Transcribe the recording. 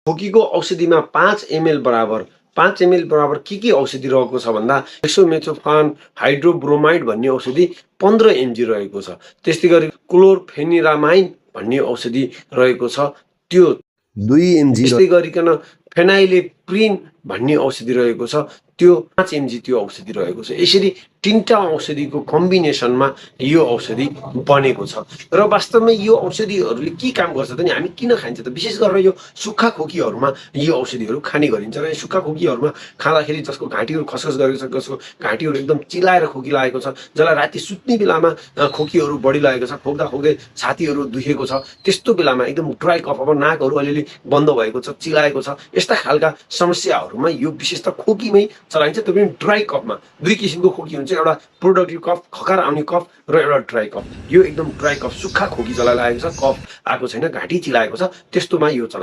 खोकीको औषधिमा 5 ml बराबर 5 ml बराबर के औषधि रहेको छ भन्दा डेक्सोमेथोफान हाइड्रोब्रोमाइड भन्ने औषधि 15 mg रहेको छ। त्यस्तै गरी क्लोरफेनिरामाइन भन्ने औषधि रहेको छ त्यो 2 mg त्यस्तै गरिकन फेनाइलेप्रिन भन्ने औषधि रहेको छ त्यो 5 mg त्यो औषधि रहेको छ। यसरी तीनटा औषधिको कम्बिनेसनमा यो औषधि बनेको छ र वास्तवमै यो औषधिहरूले के काम गर्छ त नि हामी किन खान्छ त विशेष गरेर यो सुक्खा खोकीहरूमा यो औषधिहरू खाने गरिन्छ र यो सुक्खा खोकीहरूमा खाँदाखेरि जसको घाँटीहरू खसखस गरेको छ जसको घाँटीहरू एकदम चिलाएर खोकी लागेको छ जसलाई राति सुत्ने बेलामा खोकीहरू बढी लागेको छ खोक्दा खोक्दै छातीहरू दुखेको छ त्यस्तो बेलामा एकदम ड्राई कफ अब नाकहरू अलिअलि बन्द भएको छ चिलाएको छ यस्ता खालका समस्याहरूमा यो विशेषतः खोकीमै चलाइन्छ। त्यो पनि ड्राई कफमा दुई किसिमको खोकी हुन्छ एउटा प्रोडक्टिभ कफ खकार आउने कफ र एउटा ड्राई कफ। यो एकदम ड्राई कफ सुक्खा खोकी जसलाई लागेको छ कफ आएको छैन घाँटी चिलाएको छ त्यस्तोमा यो